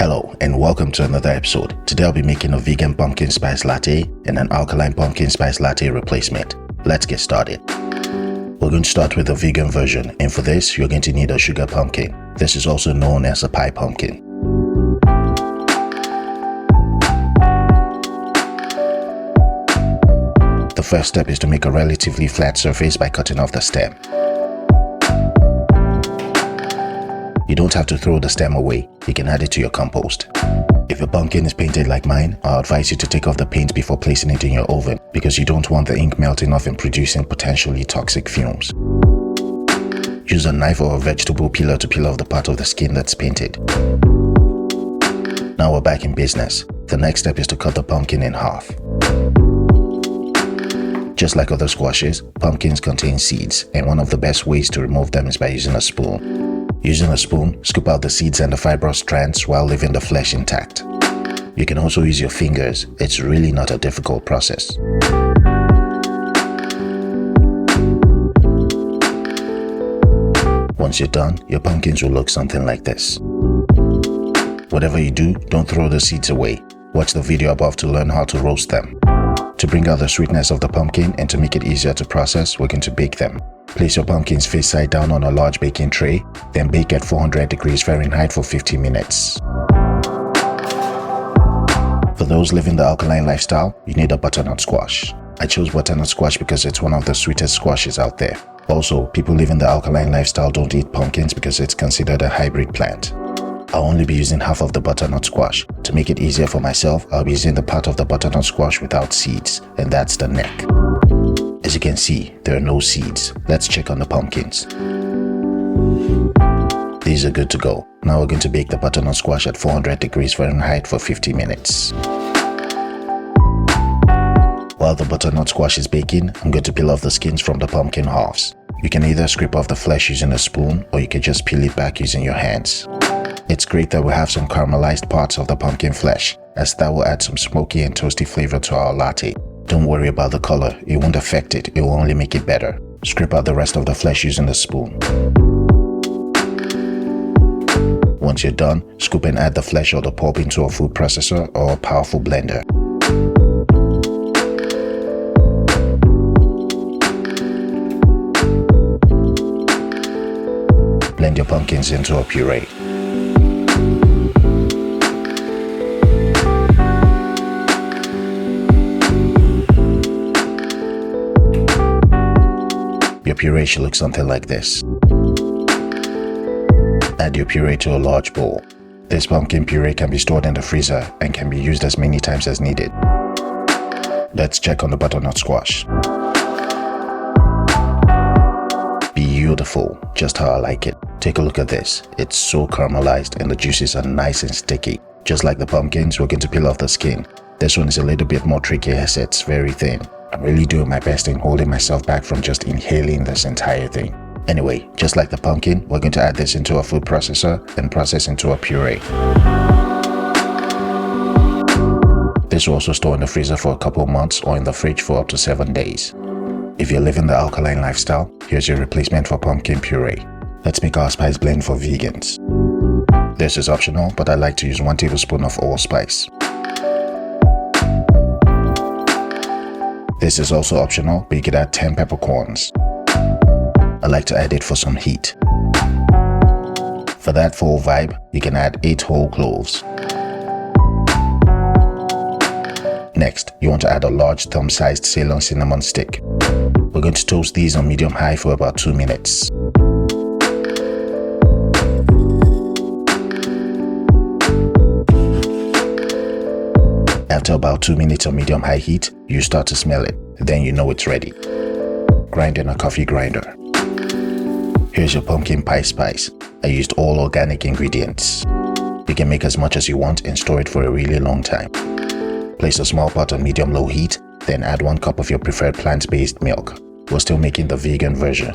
Hello and welcome to another episode. Today I'll be making a vegan pumpkin spice latte and an alkaline pumpkin spice latte replacement. Let's get started. We're going to start with the vegan version, and for this you're going to need a sugar pumpkin. This is also known as a pie pumpkin. The first step is to make a relatively flat surface by cutting off the stem. You don't have to throw the stem away, you can add it to your compost. If your pumpkin is painted like mine, I'll advise you to take off the paint before placing it in your oven because you don't want the ink melting off and producing potentially toxic fumes. Use a knife or a vegetable peeler to peel off the part of the skin that's painted. Now we're back in business. The next step is to cut the pumpkin in half. Just like other squashes, pumpkins contain seeds, and one of the best ways to remove them is by using a spoon. Using a spoon, scoop out the seeds and the fibrous strands while leaving the flesh intact. You can also use your fingers, it's really not a difficult process. Once you're done, your pumpkins will look something like this. Whatever you do, don't throw the seeds away. Watch the video above to learn how to roast them. To bring out the sweetness of the pumpkin and to make it easier to process, we're going to bake them. Place your pumpkins face side down on a large baking tray, then bake at 400 degrees Fahrenheit for 50 minutes. For those living the alkaline lifestyle, you need a butternut squash. I chose butternut squash because it's one of the sweetest squashes out there. Also, people living the alkaline lifestyle don't eat pumpkins because it's considered a hybrid plant. I'll only be using half of the butternut squash. To make it easier for myself, I'll be using the part of the butternut squash without seeds, and that's the neck. As you can see, there are no seeds. Let's check on the pumpkins. These are good to go. Now we're going to bake the butternut squash at 400 degrees Fahrenheit for 50 minutes. While the butternut squash is baking, I'm going to peel off the skins from the pumpkin halves. You can either scrape off the flesh using a spoon, or you can just peel it back using your hands. It's great that we have some caramelized parts of the pumpkin flesh, as that will add some smoky and toasty flavor to our latte. Don't worry about the color, it won't affect it, it will only make it better. Scrape out the rest of the flesh using a spoon. Once you're done, scoop and add the flesh or the pulp into a food processor or a powerful blender. Blend your pumpkins into a puree. Your puree should look something like this. Add your puree to a large bowl. This pumpkin puree can be stored in the freezer and can be used as many times as needed. Let's check on the butternut squash. Beautiful, just how I like it. Take a look at this. It's so caramelized and the juices are nice and sticky. Just like the pumpkins, we're going to peel off the skin. This one is a little bit more tricky as it's very thin. I'm really doing my best in holding myself back from just inhaling this entire thing. Anyway, just like the pumpkin, we're going to add this into a food processor and process into a puree. This will also store in the freezer for a couple months or in the fridge for up to 7 days. If you're living the alkaline lifestyle, here's your replacement for pumpkin puree. Let's make our spice blend for vegans. This is optional, but I like to use 1 tablespoon of allspice. This is also optional, but you could add 10 peppercorns. I like to add it for some heat. For that full vibe, you can add 8 whole cloves. Next, you want to add a large thumb-sized Ceylon cinnamon stick. We're going to toast these on medium-high for about 2 minutes. After about 2 minutes on medium-high heat, you start to smell it, then you know it's ready. Grind in a coffee grinder. Here's your pumpkin pie spice. I used all organic ingredients. You can make as much as you want and store it for a really long time. Place a small pot on medium-low heat, then add 1 cup of your preferred plant-based milk. We're still making the vegan version.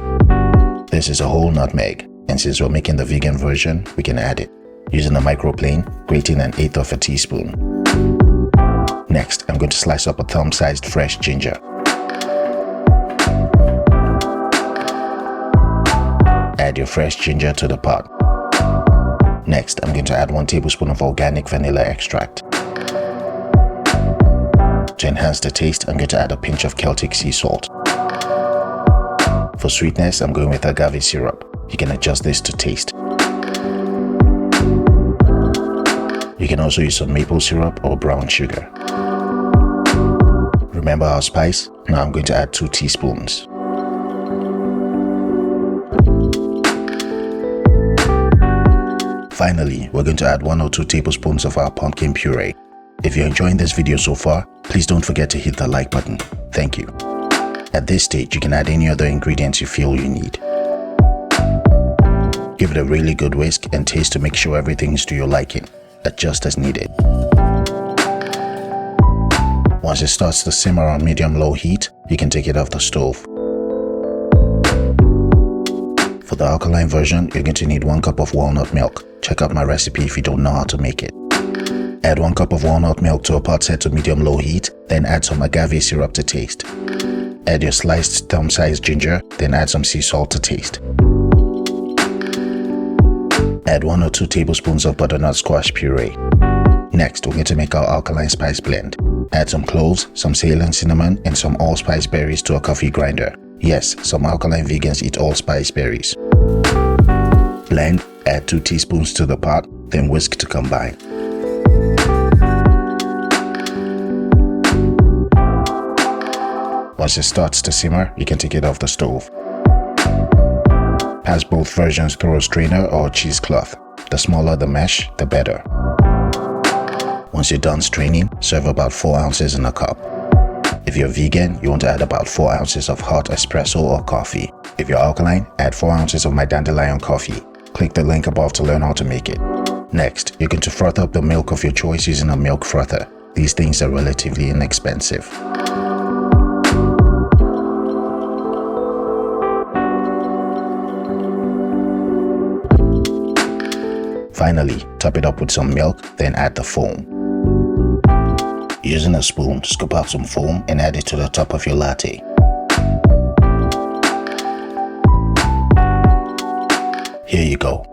This is a whole nutmeg, and since we're making the vegan version, we can add it. Using a microplane, grating 1/8 of a teaspoon. Next, I'm going to slice up a thumb-sized fresh ginger. Add your fresh ginger to the pot. Next, I'm going to add 1 tablespoon of organic vanilla extract. To enhance the taste, I'm going to add a pinch of Celtic sea salt. For sweetness, I'm going with agave syrup. You can adjust this to taste. You can also use some maple syrup or brown sugar. Remember our spice? Now I'm going to add 2 teaspoons. Finally, we're going to add 1 or 2 tablespoons of our pumpkin puree. If you're enjoying this video so far, please don't forget to hit the like button. Thank you. At this stage, you can add any other ingredients you feel you need. Give it a really good whisk and taste to make sure everything is to your liking. Adjust as needed. Once it starts to simmer on medium-low heat, you can take it off the stove. For the alkaline version, you're going to need 1 cup of walnut milk. Check out my recipe if you don't know how to make it. Add 1 cup of walnut milk to a pot set to medium-low heat, then add some agave syrup to taste. Add your sliced thumb-sized ginger, then add some sea salt to taste. Add 1 or 2 tablespoons of butternut squash puree. Next, we're going to make our alkaline spice blend. Add some cloves, some Ceylon cinnamon, and some allspice berries to a coffee grinder. Yes, some alkaline vegans eat allspice berries. Blend, add 2 teaspoons to the pot, then whisk to combine. Once it starts to simmer, you can take it off the stove. Pass both versions through a strainer or cheesecloth. The smaller the mesh, the better. Once you're done straining, serve about 4 ounces in a cup. If you're vegan, you want to add about 4 ounces of hot espresso or coffee. If you're alkaline, add 4 ounces of my dandelion coffee. Click the link above to learn how to make it. Next, you're going to froth up the milk of your choice using a milk frother. These things are relatively inexpensive. Finally, top it up with some milk, then add the foam. Using a spoon, scoop out some foam and add it to the top of your latte. Here you go.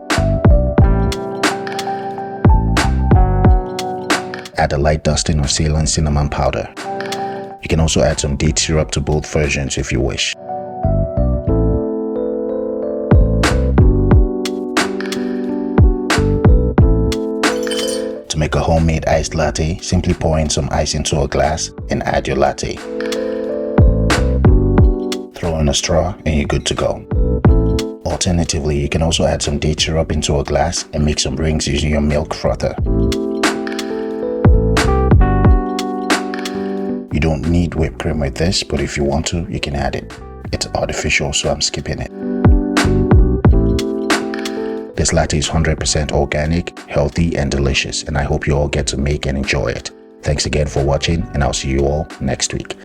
Add a light dusting of Ceylon cinnamon powder. You can also add some date syrup to both versions if you wish. To make a homemade iced latte, simply pour in some ice into a glass and add your latte. Throw in a straw and you're good to go. Alternatively, you can also add some date syrup into a glass and make some rings using your milk frother. You don't need whipped cream with this, but if you want to, you can add it. It's artificial, so I'm skipping it. This latte is 100% organic, healthy, and delicious, and I hope you all get to make and enjoy it. Thanks again for watching, and I'll see you all next week.